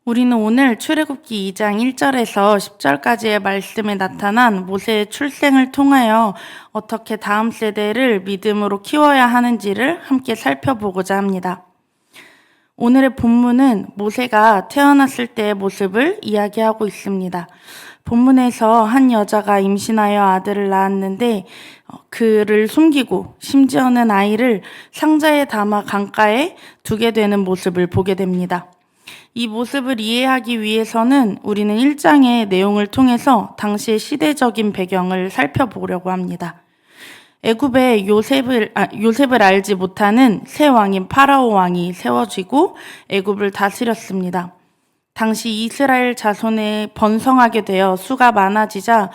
우리는 오늘 출애굽기 2장 1절에서 10절까지의 말씀에 나타난 모세의 출생을 통하여 어떻게 다음 세대를 믿음으로 키워야 하는지를 함께 살펴보고자 합니다. 오늘의 본문은 모세가 태어났을 때의 모습을 이야기하고 있습니다. 본문에서 한 여자가 임신하여 아들을 낳았는데 그를 숨기고 심지어는 아이를 상자에 담아 강가에 두게 되는 모습을 보게 됩니다. 이 모습을 이해하기 위해서는 우리는 1장의 내용을 통해서 당시의 시대적인 배경을 살펴보려고 합니다. 애굽에 요셉을 알지 못하는 새 왕인 파라오 왕이 세워지고 애굽을 다스렸습니다. 당시 이스라엘 자손에 번성하게 되어 수가 많아지자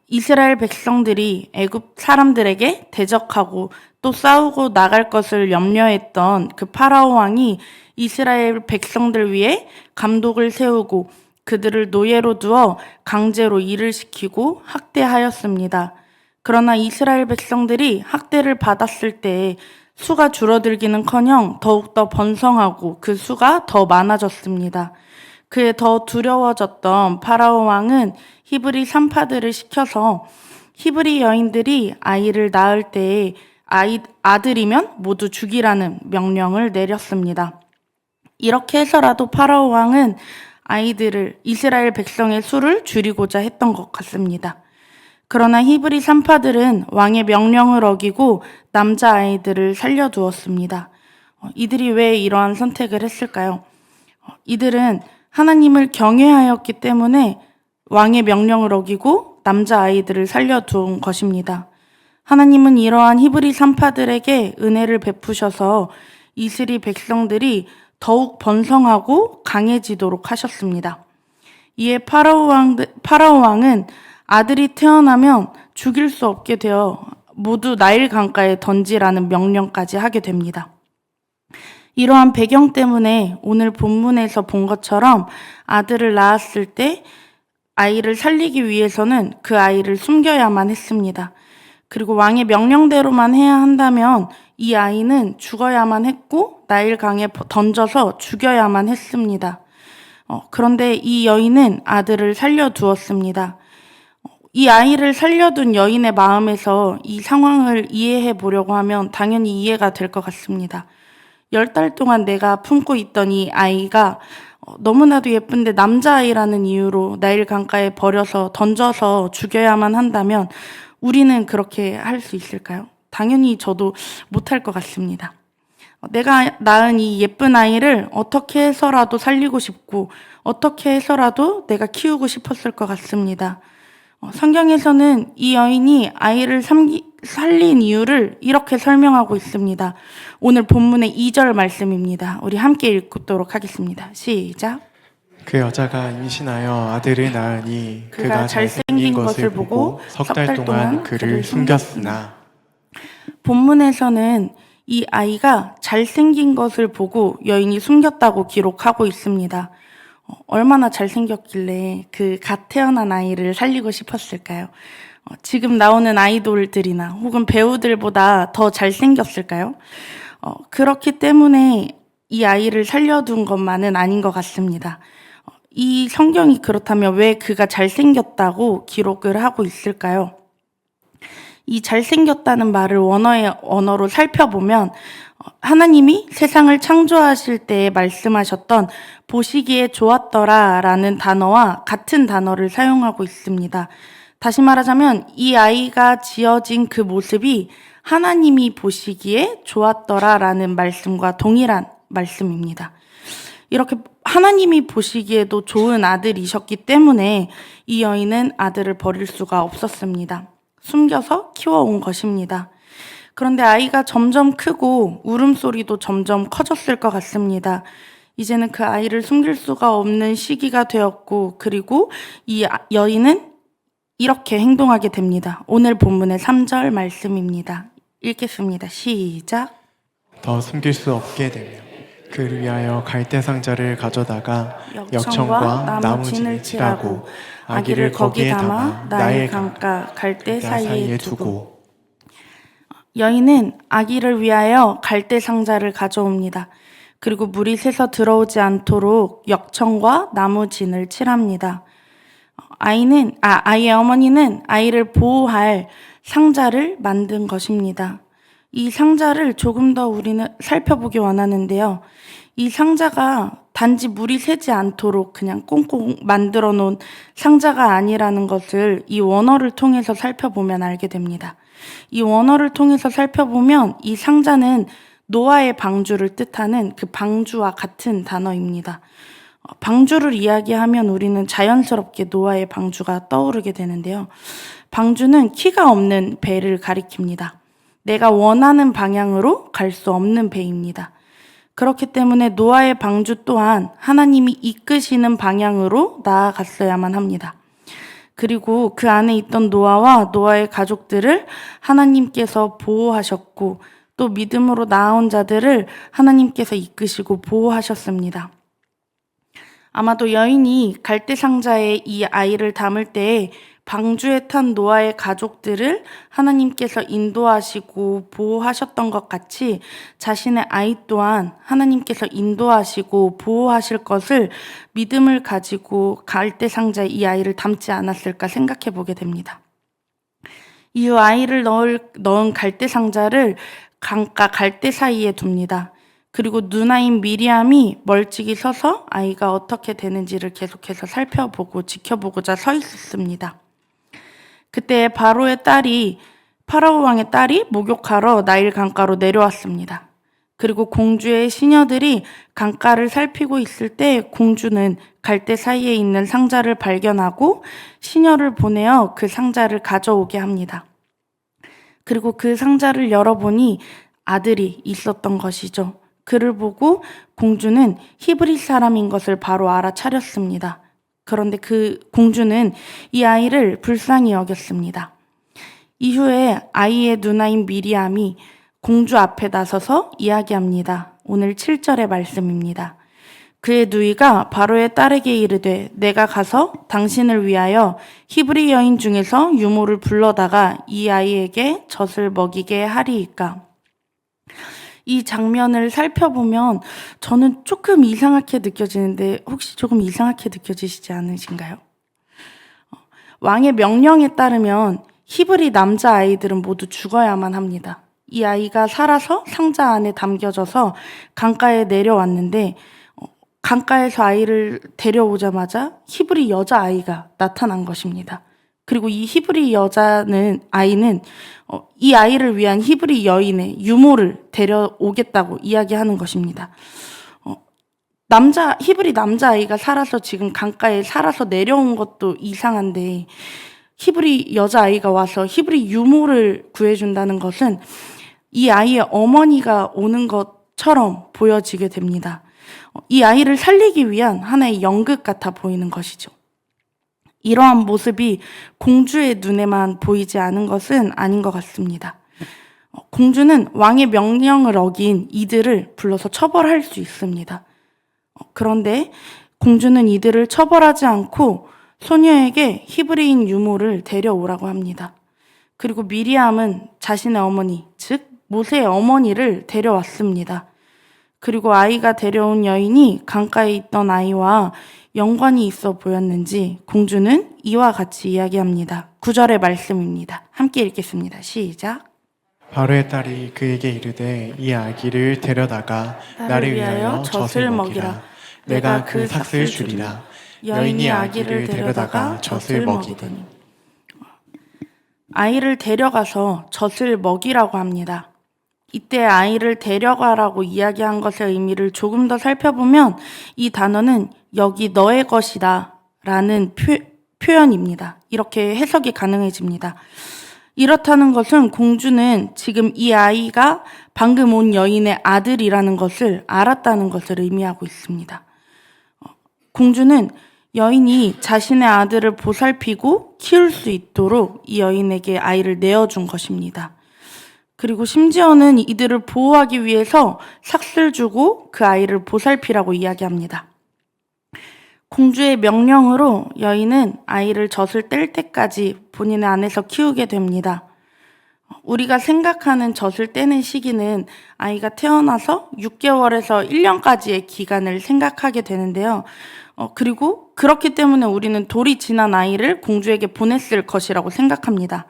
이스라엘 백성들이 애굽 사람들에게 대적하고 또 싸우고 나갈 것을 염려했던 그 파라오 왕이 이스라엘 백성들 위해 감독을 세우고 그들을 노예로 두어 강제로 일을 시키고 학대하였습니다. 그러나 이스라엘 백성들이 학대를 받았을 때 수가 줄어들기는커녕 더욱더 번성하고 그 수가 더 많아졌습니다. 그에 더 두려워졌던 파라오 왕은 히브리 산파들을 시켜서 히브리 여인들이 아이를 낳을 때에 아들이면 모두 죽이라는 명령을 내렸습니다. 이렇게 해서라도 파라오 왕은 이스라엘 백성의 수를 줄이고자 했던 것 같습니다. 그러나 히브리 산파들은 왕의 명령을 어기고 남자아이들을 살려두었습니다. 이들이 왜 이러한 선택을 했을까요? 이들은 하나님을 경외하였기 때문에 왕의 명령을 어기고 남자아이들을 살려두은 것입니다. 하나님은 이러한 히브리 산파들에게 은혜를 베푸셔서 이스라엘 백성들이 더욱 번성하고 강해지도록 하셨습니다. 이에 파라오 왕은 아들이 태어나면 죽일 수 없게 되어 모두 나일 강가에 던지라는 명령까지 하게 됩니다. 이러한 배경 때문에 오늘 본문에서 본 것처럼 아들을 낳았을 때 아이를 살리기 위해서는 그 아이를 숨겨야만 했습니다. 그리고 왕의 명령대로만 해야 한다면 이 아이는 죽어야만 했고 나일강에 던져서 죽여야만 했습니다. 그런데 이 여인은 아들을 살려두었습니다. 이 아이를 살려둔 여인의 마음에서 이 상황을 이해해 보려고 하면 당연히 이해가 될 것 같습니다. 10달 동안 내가 품고 있던 이 아이가 너무나도 예쁜데 남자아이라는 이유로 나일 강가에 버려서 던져서 죽여야만 한다면 우리는 그렇게 할 수 있을까요? 당연히 저도 못할 것 같습니다. 내가 낳은 이 예쁜 아이를 어떻게 해서라도 살리고 싶고 어떻게 해서라도 내가 키우고 싶었을 것 같습니다. 성경에서는 이 여인이 아이를 살린 이유를 이렇게 설명하고 있습니다. 오늘 본문의 2절 말씀입니다. 우리 함께 읽도록 하겠습니다. 시작. 그 여자가 임신하여 아들을 낳으니 그가 잘생긴 것을 보고 석 달 동안 그를 숨겼으나. 본문에서는 이 아이가 잘생긴 것을 보고 여인이 숨겼다고 기록하고 있습니다. 얼마나 잘생겼길래 그 갓 태어난 아이를 살리고 싶었을까요? 지금 나오는 아이돌들이나 혹은 배우들보다 더 잘생겼을까요? 그렇기 때문에 이 아이를 살려둔 것만은 아닌 것 같습니다. 이 성경이 그렇다면 왜 그가 잘생겼다고 기록을 하고 있을까요? 이 잘생겼다는 말을 언어로 살펴보면 하나님이 세상을 창조하실 때 말씀하셨던 보시기에 좋았더라 라는 단어와 같은 단어를 사용하고 있습니다. 다시 말하자면 이 아이가 지어진 그 모습이 하나님이 보시기에 좋았더라 라는 말씀과 동일한 말씀입니다. 이렇게 하나님이 보시기에도 좋은 아들이셨기 때문에 이 여인은 아들을 버릴 수가 없었습니다. 숨겨서 키워온 것입니다. 그런데 아이가 점점 크고 울음소리도 점점 커졌을 것 같습니다. 이제는 그 아이를 숨길 수가 없는 시기가 되었고, 그리고 이 여인은 이렇게 행동하게 됩니다. 오늘 본문의 3절 말씀입니다. 읽겠습니다. 시작. 더 숨길 수 없게 되며 그를 위하여 갈대 상자를 가져다가 역청과 나무진을 칠하고 아기를 거기에 담아 나일 강가 갈대 사이에 두고. 여인은 아기를 위하여 갈대 상자를 가져옵니다. 그리고 물이 새서 들어오지 않도록 역청과 나무 진을 칠합니다. 아이의 어머니는 아이를 보호할 상자를 만든 것입니다. 이 상자를 조금 더 우리는 살펴보기 원하는데요. 이 상자가 단지 물이 새지 않도록 그냥 꽁꽁 만들어 놓은 상자가 아니라는 것을 이 원어를 통해서 살펴보면 알게 됩니다. 이 원어를 통해서 살펴보면 이 상자는 노아의 방주를 뜻하는 그 방주와 같은 단어입니다. 방주를 이야기하면 우리는 자연스럽게 노아의 방주가 떠오르게 되는데요. 방주는 키가 없는 배를 가리킵니다. 내가 원하는 방향으로 갈 수 없는 배입니다. 그렇기 때문에 노아의 방주 또한 하나님이 이끄시는 방향으로 나아갔어야만 합니다. 그리고 그 안에 있던 노아와 노아의 가족들을 하나님께서 보호하셨고 또 믿음으로 나아온 자들을 하나님께서 이끄시고 보호하셨습니다. 아마도 여인이 갈대상자에 이 아이를 담을 때에 방주에 탄 노아의 가족들을 하나님께서 인도하시고 보호하셨던 것 같이 자신의 아이 또한 하나님께서 인도하시고 보호하실 것을 믿음을 가지고 갈대상자에 이 아이를 담지 않았을까 생각해 보게 됩니다. 이후 아이를 넣은 갈대상자를 강가 갈대 사이에 둡니다. 그리고 누나인 미리암이 멀찍이 서서 아이가 어떻게 되는지를 계속해서 살펴보고 지켜보고자 서 있었습니다. 그때 파라오 왕의 딸이 목욕하러 나일 강가로 내려왔습니다. 그리고 공주의 시녀들이 강가를 살피고 있을 때 공주는 갈대 사이에 있는 상자를 발견하고 시녀를 보내어 그 상자를 가져오게 합니다. 그리고 그 상자를 열어보니 아들이 있었던 것이죠. 그를 보고 공주는 히브리 사람인 것을 바로 알아차렸습니다. 그런데 그 공주는 이 아이를 불쌍히 여겼습니다. 이후에 아이의 누나인 미리암이 공주 앞에 나서서 이야기합니다. 오늘 7절의 말씀입니다. 그의 누이가 바로의 딸에게 이르되 내가 가서 당신을 위하여 히브리 여인 중에서 유모를 불러다가 이 아이에게 젖을 먹이게 하리이까. 이 장면을 살펴보면 저는 조금 이상하게 느껴지는데 혹시 조금 이상하게 느껴지시지 않으신가요? 왕의 명령에 따르면 히브리 남자아이들은 모두 죽어야만 합니다. 이 아이가 살아서 상자 안에 담겨져서 강가에 내려왔는데 강가에서 아이를 데려오자마자 히브리 여자아이가 나타난 것입니다. 그리고 이 히브리 아이는 이 아이를 위한 히브리 여인의 유모를 데려오겠다고 이야기하는 것입니다. 히브리 남자아이가 살아서 지금 강가에 살아서 내려온 것도 이상한데 히브리 여자아이가 와서 히브리 유모를 구해준다는 것은 이 아이의 어머니가 오는 것처럼 보여지게 됩니다. 이 아이를 살리기 위한 하나의 연극 같아 보이는 것이죠. 이러한 모습이 공주의 눈에만 보이지 않은 것은 아닌 것 같습니다. 공주는 왕의 명령을 어긴 이들을 불러서 처벌할 수 있습니다. 그런데 공주는 이들을 처벌하지 않고 소녀에게 히브리인 유모를 데려오라고 합니다. 그리고 미리암은 자신의 어머니, 즉 모세의 어머니를 데려왔습니다. 그리고 아이가 데려온 여인이 강가에 있던 아이와 연관이 있어 보였는지 공주는 이와 같이 이야기합니다. 9절의 말씀입니다. 함께 읽겠습니다. 시작. 바로의 딸이 그에게 이르되 이 아기를 데려다가 나를 위하여 젖을 먹이라. 내가 그 삭슬 주리라. 여인이 아기를 데려다가 젖을 먹이더니. 아이를 데려가서 젖을 먹이라고 합니다. 이때 아이를 데려가라고 이야기한 것의 의미를 조금 더 살펴보면 이 단어는 여기 너의 것이다 라는 표현입니다. 이렇게 해석이 가능해집니다. 이렇다는 것은 공주는 지금 이 아이가 방금 온 여인의 아들이라는 것을 알았다는 것을 의미하고 있습니다. 공주는 여인이 자신의 아들을 보살피고 키울 수 있도록 이 여인에게 아이를 내어준 것입니다. 그리고 심지어는 이들을 보호하기 위해서 삭슬 주고 그 아이를 보살피라고 이야기합니다. 공주의 명령으로 여인은 아이를 젖을 뗄 때까지 본인의 안에서 키우게 됩니다. 우리가 생각하는 젖을 떼는 시기는 아이가 태어나서 6개월에서 1년까지의 기간을 생각하게 되는데요. 그리고 그렇기 때문에 우리는 돌이 지난 아이를 공주에게 보냈을 것이라고 생각합니다.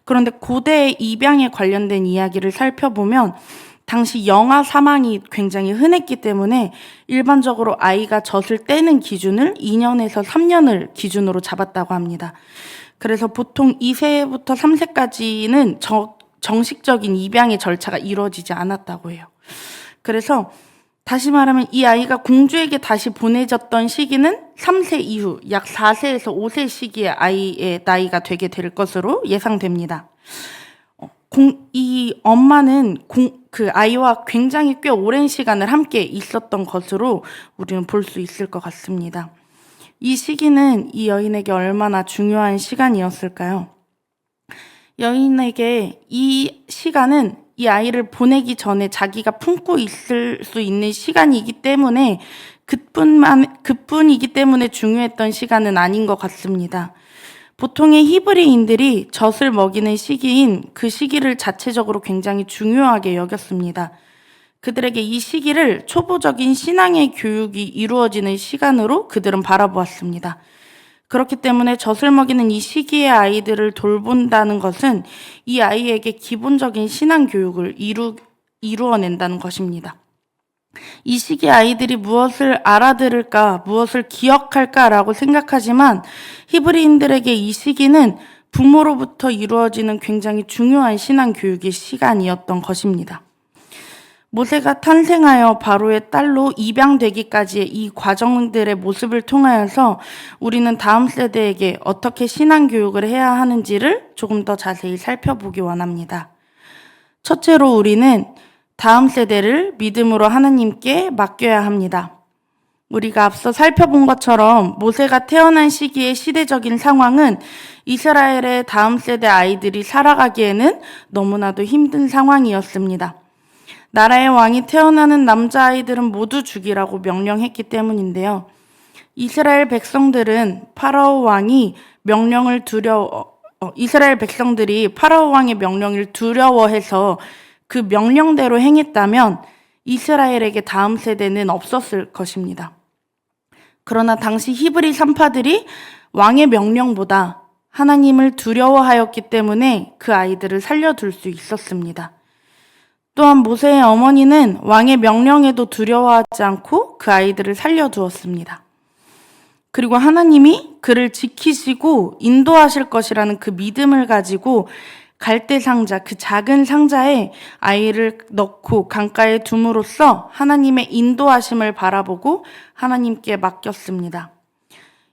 그런데 고대의 입양에 관련된 이야기를 살펴보면 당시 영아 사망이 굉장히 흔했기 때문에 일반적으로 아이가 젖을 떼는 기준을 2년에서 3년을 기준으로 잡았다고 합니다. 그래서 보통 2세부터 3세까지는 정식적인 입양의 절차가 이루어지지 않았다고 해요. 그래서 다시 말하면 이 아이가 공주에게 다시 보내졌던 시기는 3세 이후 약 4세에서 5세 시기의 아이의 나이가 되게 될 것으로 예상됩니다. 이 엄마는 그 아이와 굉장히 꽤 오랜 시간을 함께 있었던 것으로 우리는 볼 수 있을 것 같습니다. 이 시기는 이 여인에게 얼마나 중요한 시간이었을까요? 여인에게 이 시간은 이 아이를 보내기 전에 자기가 품고 있을 수 있는 시간이기 때문에 그뿐이기 때문에 중요했던 시간은 아닌 것 같습니다. 보통의 히브리인들이 젖을 먹이는 시기인 그 시기를 자체적으로 굉장히 중요하게 여겼습니다. 그들에게 이 시기를 초보적인 신앙의 교육이 이루어지는 시간으로 그들은 바라보았습니다. 그렇기 때문에 젖을 먹이는 이 시기의 아이들을 돌본다는 것은 이 아이에게 기본적인 신앙 교육을 이루어낸다는 것입니다. 이 시기 아이들이 무엇을 알아들을까, 무엇을 기억할까라고 생각하지만 히브리인들에게 이 시기는 부모로부터 이루어지는 굉장히 중요한 신앙 교육의 시간이었던 것입니다. 모세가 탄생하여 바로의 딸로 입양되기까지의 이 과정들의 모습을 통하여서 우리는 다음 세대에게 어떻게 신앙 교육을 해야 하는지를 조금 더 자세히 살펴보기 원합니다. 첫째로 우리는 다음 세대를 믿음으로 하나님께 맡겨야 합니다. 우리가 앞서 살펴본 것처럼 모세가 태어난 시기의 시대적인 상황은 이스라엘의 다음 세대 아이들이 살아가기에는 너무나도 힘든 상황이었습니다. 나라의 왕이 태어나는 남자아이들은 모두 죽이라고 명령했기 때문인데요. 이스라엘 백성들이 파라오 왕의 명령을 두려워해서 그 명령대로 행했다면 이스라엘에게 다음 세대는 없었을 것입니다. 그러나 당시 히브리 산파들이 왕의 명령보다 하나님을 두려워하였기 때문에 그 아이들을 살려둘 수 있었습니다. 또한 모세의 어머니는 왕의 명령에도 두려워하지 않고 그 아이들을 살려두었습니다. 그리고 하나님이 그를 지키시고 인도하실 것이라는 그 믿음을 가지고 갈대 상자, 그 작은 상자에 아이를 넣고 강가에 둠으로써 하나님의 인도하심을 바라보고 하나님께 맡겼습니다.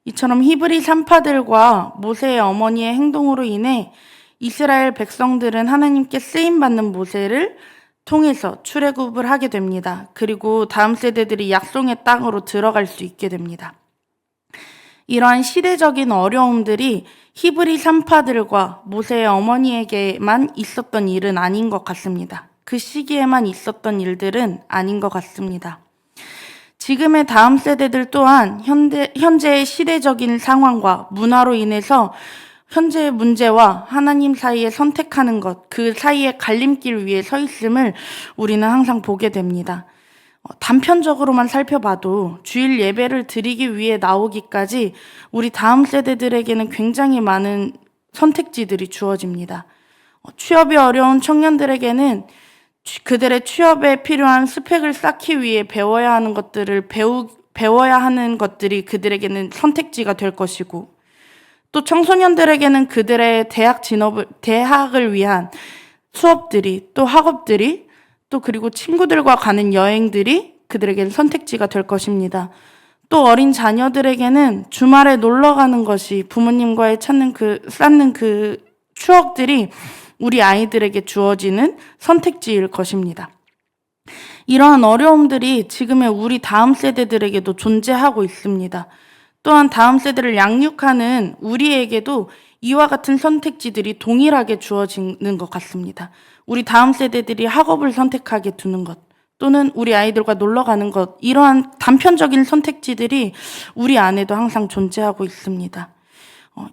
이처럼 히브리 산파들과 모세의 어머니의 행동으로 인해 이스라엘 백성들은 하나님께 쓰임받는 모세를 통해서 출애굽을 하게 됩니다. 그리고 다음 세대들이 약속의 땅으로 들어갈 수 있게 됩니다. 이러한 시대적인 어려움들이 히브리 산파들과 모세의 어머니에게만 있었던 일은 아닌 것 같습니다. 그 시기에만 있었던 일들은 아닌 것 같습니다. 지금의 다음 세대들 또한 현재의 시대적인 상황과 문화로 인해서 현재의 문제와 하나님 사이에 선택하는 것, 그 사이의 갈림길 위에 서 있음을 우리는 항상 보게 됩니다. 단편적으로만 살펴봐도 주일 예배를 드리기 위해 나오기까지 우리 다음 세대들에게는 굉장히 많은 선택지들이 주어집니다. 취업이 어려운 청년들에게는 그들의 취업에 필요한 스펙을 쌓기 위해 배워야 하는 것들이 그들에게는 선택지가 될 것이고, 또 청소년들에게는 그들의 대학을 위한 수업들이, 또 학업들이, 또 그리고 친구들과 가는 여행들이 그들에게는 선택지가 될 것입니다. 또 어린 자녀들에게는 주말에 놀러 가는 것이 부모님과의 쌓는 그 추억들이 우리 아이들에게 주어지는 선택지일 것입니다. 이러한 어려움들이 지금의 우리 다음 세대들에게도 존재하고 있습니다. 또한 다음 세대를 양육하는 우리에게도 이와 같은 선택지들이 동일하게 주어지는 것 같습니다. 우리 다음 세대들이 학업을 선택하게 두는 것, 또는 우리 아이들과 놀러 가는 것, 이러한 단편적인 선택지들이 우리 안에도 항상 존재하고 있습니다.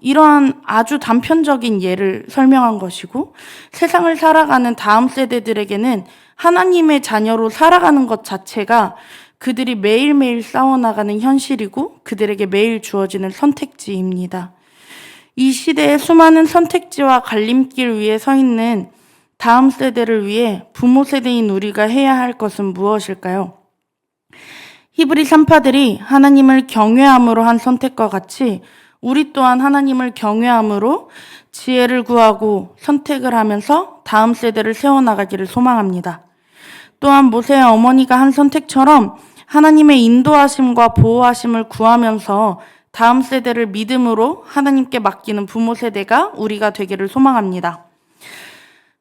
이러한 아주 단편적인 예를 설명한 것이고, 세상을 살아가는 다음 세대들에게는 하나님의 자녀로 살아가는 것 자체가 그들이 매일매일 싸워나가는 현실이고 그들에게 매일 주어지는 선택지입니다. 이 시대의 수많은 선택지와 갈림길 위에 서 있는 다음 세대를 위해 부모 세대인 우리가 해야 할 것은 무엇일까요? 히브리 산파들이 하나님을 경외함으로 한 선택과 같이 우리 또한 하나님을 경외함으로 지혜를 구하고 선택을 하면서 다음 세대를 세워나가기를 소망합니다. 또한 모세의 어머니가 한 선택처럼 하나님의 인도하심과 보호하심을 구하면서 다음 세대를 믿음으로 하나님께 맡기는 부모 세대가 우리가 되기를 소망합니다.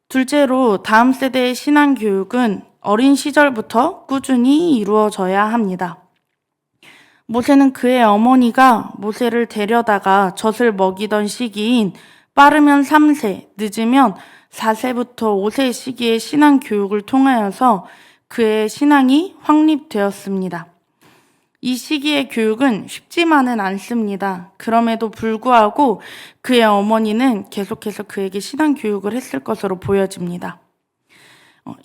둘째로 다음 세대의 신앙 교육은 어린 시절부터 꾸준히 이루어져야 합니다. 모세는 그의 어머니가 모세를 데려다가 젖을 먹이던 시기인 빠르면 3세, 늦으면 4세부터 5세 시기의 신앙 교육을 통하여서 그의 신앙이 확립되었습니다. 이 시기의 교육은 쉽지만은 않습니다. 그럼에도 불구하고 그의 어머니는 계속해서 그에게 신앙 교육을 했을 것으로 보여집니다.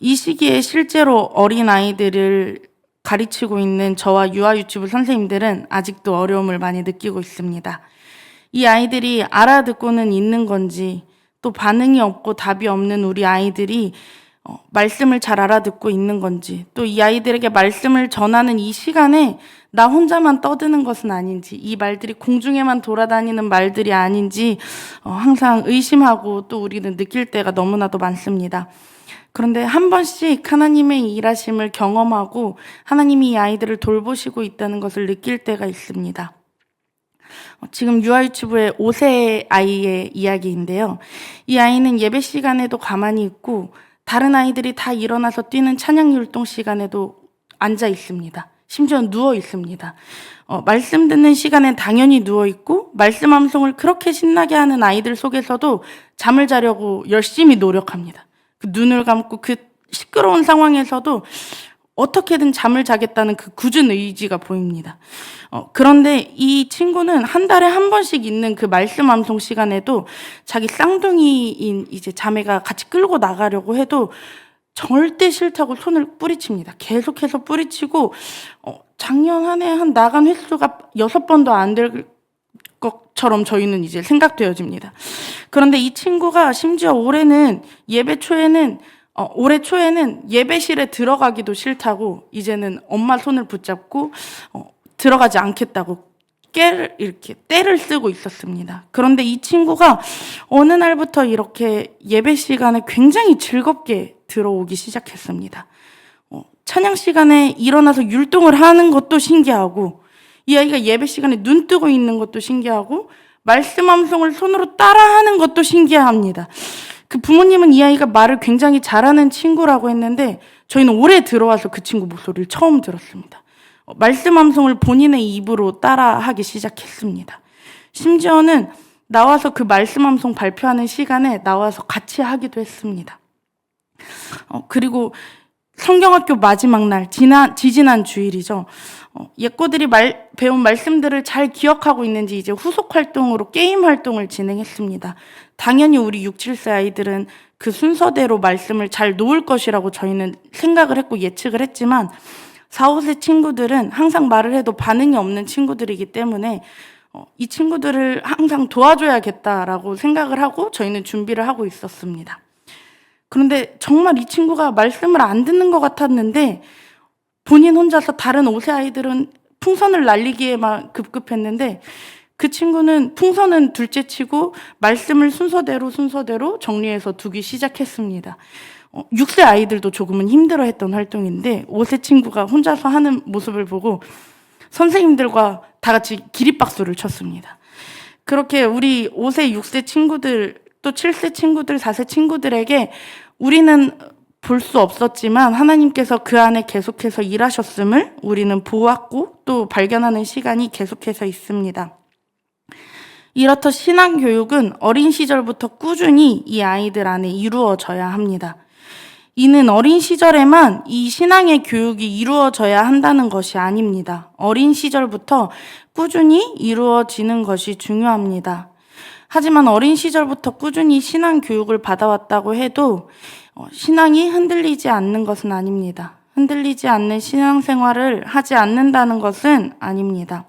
이 시기에 실제로 어린아이들을 가르치고 있는 저와 유아유치부 선생님들은 아직도 어려움을 많이 느끼고 있습니다. 이 아이들이 알아듣고는 있는 건지, 또 반응이 없고 답이 없는 우리 아이들이 말씀을 잘 알아듣고 있는 건지, 또 이 아이들에게 말씀을 전하는 이 시간에 나 혼자만 떠드는 것은 아닌지, 이 말들이 공중에만 돌아다니는 말들이 아닌지 항상 의심하고 또 우리는 느낄 때가 너무나도 많습니다. 그런데 한 번씩 하나님의 일하심을 경험하고 하나님이 이 아이들을 돌보시고 있다는 것을 느낄 때가 있습니다. 지금 유아유치부의 5세 아이의 이야기인데요. 이 아이는 예배 시간에도 가만히 있고 다른 아이들이 다 일어나서 뛰는 찬양 율동 시간에도 앉아 있습니다. 심지어 누워 있습니다. 말씀 듣는 시간엔 당연히 누워 있고 말씀 암송을 그렇게 신나게 하는 아이들 속에서도 잠을 자려고 열심히 노력합니다. 그 눈을 감고 그 시끄러운 상황에서도 어떻게든 잠을 자겠다는 그 굳은 의지가 보입니다. 그런데 이 친구는 한 달에 한 번씩 있는 그 말씀 암송 시간에도 자기 쌍둥이인 이제 자매가 같이 끌고 나가려고 해도 절대 싫다고 손을 뿌리칩니다. 계속해서 뿌리치고 작년 한 해 한 나간 횟수가 6번도 안 될 것처럼 저희는 이제 생각되어집니다. 그런데 이 친구가 심지어 올해 초에는 예배실에 들어가기도 싫다고 이제는 엄마 손을 붙잡고 들어가지 않겠다고 이렇게 떼를 쓰고 있었습니다. 그런데 이 친구가 어느 날부터 이렇게 예배 시간에 굉장히 즐겁게 들어오기 시작했습니다. 찬양 시간에 일어나서 율동을 하는 것도 신기하고 이 아이가 예배 시간에 눈 뜨고 있는 것도 신기하고 말씀 암송을 손으로 따라하는 것도 신기합니다. 그 부모님은 이 아이가 말을 굉장히 잘하는 친구라고 했는데 저희는 올해 들어와서 그 친구 목소리를 처음 들었습니다. 말씀 암송을 본인의 입으로 따라하기 시작했습니다. 심지어는 나와서 그 말씀 암송 발표하는 시간에 나와서 같이 하기도 했습니다. 그리고 성경학교 마지막 날, 지지난 주일이죠. 예꼬들이 배운 말씀들을 잘 기억하고 있는지 이제 후속 활동으로 게임 활동을 진행했습니다. 당연히 우리 6, 7세 아이들은 그 순서대로 말씀을 잘 놓을 것이라고 저희는 생각을 했고 예측을 했지만 4, 5세 친구들은 항상 말을 해도 반응이 없는 친구들이기 때문에 이 친구들을 항상 도와줘야겠다라고 생각을 하고 저희는 준비를 하고 있었습니다. 그런데 정말 이 친구가 말씀을 안 듣는 것 같았는데 본인 혼자서 다른 5세 아이들은 풍선을 날리기에만 급급했는데 그 친구는 풍선은 둘째 치고 말씀을 순서대로 정리해서 두기 시작했습니다. 6세 아이들도 조금은 힘들어했던 활동인데 5세 친구가 혼자서 하는 모습을 보고 선생님들과 다 같이 기립박수를 쳤습니다. 그렇게 우리 5세, 6세 친구들 또 7세 친구들, 4세 친구들에게 우리는 볼 수 없었지만 하나님께서 그 안에 계속해서 일하셨음을 우리는 보았고 또 발견하는 시간이 계속해서 있습니다. 이렇듯 신앙교육은 어린 시절부터 꾸준히 이 아이들 안에 이루어져야 합니다. 이는 어린 시절에만 이 신앙의 교육이 이루어져야 한다는 것이 아닙니다. 어린 시절부터 꾸준히 이루어지는 것이 중요합니다. 하지만 어린 시절부터 꾸준히 신앙 교육을 받아왔다고 해도 신앙이 흔들리지 않는 것은 아닙니다. 흔들리지 않는 신앙생활을 하지 않는다는 것은 아닙니다.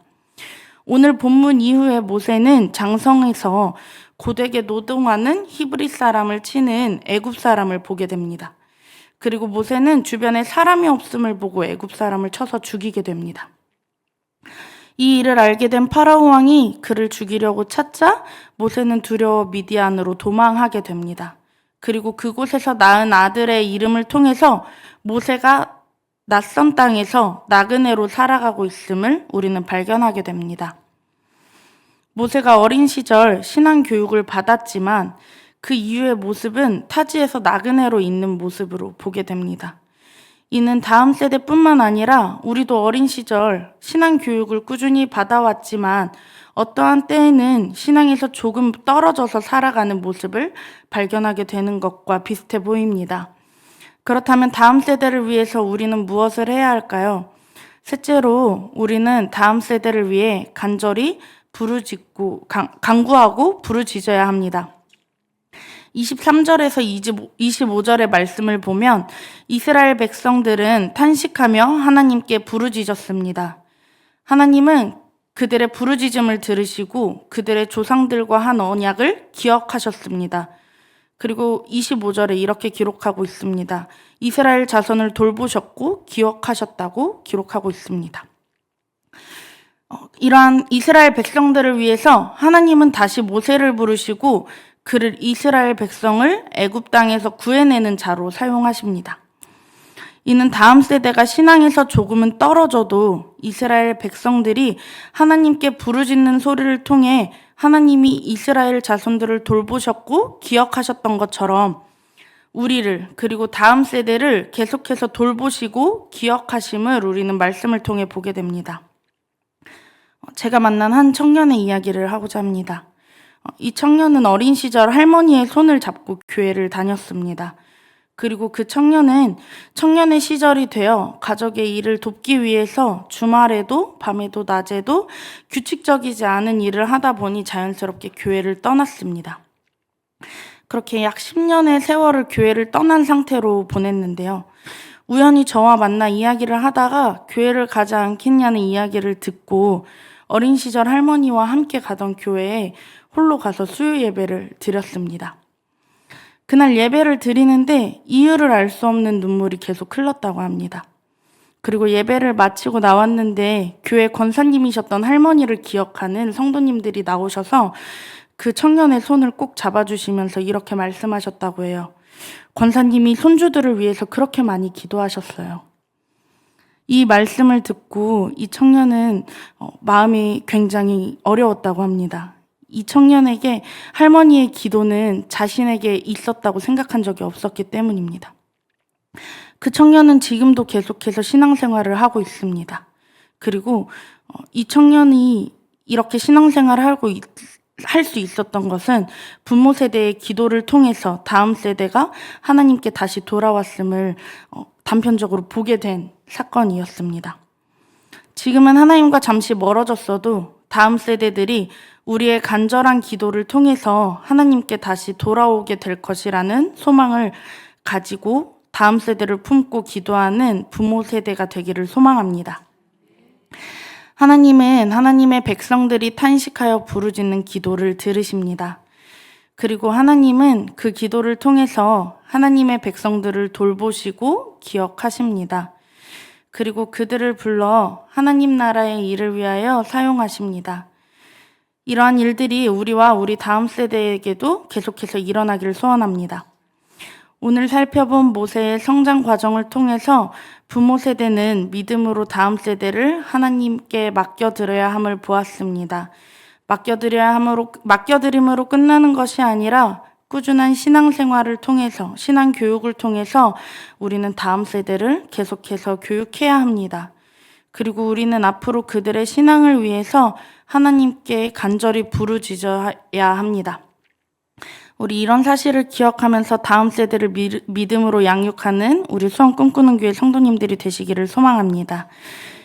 오늘 본문 이후에 모세는 장성에서 고되게 노동하는 히브리 사람을 치는 애굽 사람을 보게 됩니다. 그리고 모세는 주변에 사람이 없음을 보고 애굽 사람을 쳐서 죽이게 됩니다. 이 일을 알게 된 파라오 왕이 그를 죽이려고 찾자 모세는 두려워 미디안으로 도망하게 됩니다. 그리고 그곳에서 낳은 아들의 이름을 통해서 모세가 낯선 땅에서 나그네로 살아가고 있음을 우리는 발견하게 됩니다. 모세가 어린 시절 신앙 교육을 받았지만 그 이후의 모습은 타지에서 나그네로 있는 모습으로 보게 됩니다. 이는 다음 세대뿐만 아니라 우리도 어린 시절 신앙 교육을 꾸준히 받아왔지만 어떠한 때에는 신앙에서 조금 떨어져서 살아가는 모습을 발견하게 되는 것과 비슷해 보입니다. 그렇다면 다음 세대를 위해서 우리는 무엇을 해야 할까요? 셋째로 우리는 다음 세대를 위해 간절히 간구하고 부르짖어야 합니다. 23절에서 25절의 말씀을 보면 이스라엘 백성들은 탄식하며 하나님께 부르짖었습니다. 하나님은 그들의 부르짖음을 들으시고 그들의 조상들과 한 언약을 기억하셨습니다. 그리고 25절에 이렇게 기록하고 있습니다. 이스라엘 자손을 돌보셨고 기억하셨다고 기록하고 있습니다. 이러한 이스라엘 백성들을 위해서 하나님은 다시 모세를 부르시고 그를 이스라엘 백성을 애굽 땅에서 구해내는 자로 사용하십니다. 이는 다음 세대가 신앙에서 조금은 떨어져도 이스라엘 백성들이 하나님께 부르짖는 소리를 통해 하나님이 이스라엘 자손들을 돌보셨고 기억하셨던 것처럼 우리를 그리고 다음 세대를 계속해서 돌보시고 기억하심을 우리는 말씀을 통해 보게 됩니다. 제가 만난 한 청년의 이야기를 하고자 합니다. 이 청년은 어린 시절 할머니의 손을 잡고 교회를 다녔습니다. 그리고 그 청년은 청년의 시절이 되어 가족의 일을 돕기 위해서 주말에도 밤에도 낮에도 규칙적이지 않은 일을 하다 보니 자연스럽게 교회를 떠났습니다. 그렇게 약 10년의 세월을 교회를 떠난 상태로 보냈는데요. 우연히 저와 만나 이야기를 하다가 교회를 가지 않겠냐는 이야기를 듣고 어린 시절 할머니와 함께 가던 교회에 홀로 가서 수요 예배를 드렸습니다. 그날 예배를 드리는데 이유를 알 수 없는 눈물이 계속 흘렀다고 합니다. 그리고 예배를 마치고 나왔는데 교회 권사님이셨던 할머니를 기억하는 성도님들이 나오셔서 그 청년의 손을 꼭 잡아주시면서 이렇게 말씀하셨다고 해요. 권사님이 손주들을 위해서 그렇게 많이 기도하셨어요. 이 말씀을 듣고 이 청년은 마음이 굉장히 어려웠다고 합니다. 이 청년에게 할머니의 기도는 자신에게 있었다고 생각한 적이 없었기 때문입니다. 그 청년은 지금도 계속해서 신앙생활을 하고 있습니다. 그리고 이 청년이 이렇게 신앙생활을 할 수 있었던 것은 부모 세대의 기도를 통해서 다음 세대가 하나님께 다시 돌아왔음을 단편적으로 보게 된 사건이었습니다. 지금은 하나님과 잠시 멀어졌어도 다음 세대들이 우리의 간절한 기도를 통해서 하나님께 다시 돌아오게 될 것이라는 소망을 가지고 다음 세대를 품고 기도하는 부모 세대가 되기를 소망합니다. 하나님은 하나님의 백성들이 탄식하여 부르짖는 기도를 들으십니다. 그리고 하나님은 그 기도를 통해서 하나님의 백성들을 돌보시고 기억하십니다. 그리고 그들을 불러 하나님 나라의 일을 위하여 사용하십니다. 이러한 일들이 우리와 우리 다음 세대에게도 계속해서 일어나기를 소원합니다. 오늘 살펴본 모세의 성장 과정을 통해서 부모 세대는 믿음으로 다음 세대를 하나님께 맡겨드려야 함을 보았습니다. 맡겨드림으로 끝나는 것이 아니라 꾸준한 신앙생활을 통해서, 신앙 교육을 통해서 우리는 다음 세대를 계속해서 교육해야 합니다. 그리고 우리는 앞으로 그들의 신앙을 위해서 하나님께 간절히 부르짖어야 합니다. 우리 이런 사실을 기억하면서 다음 세대를 믿음으로 양육하는 우리 수원 꿈꾸는 교회 성도님들이 되시기를 소망합니다.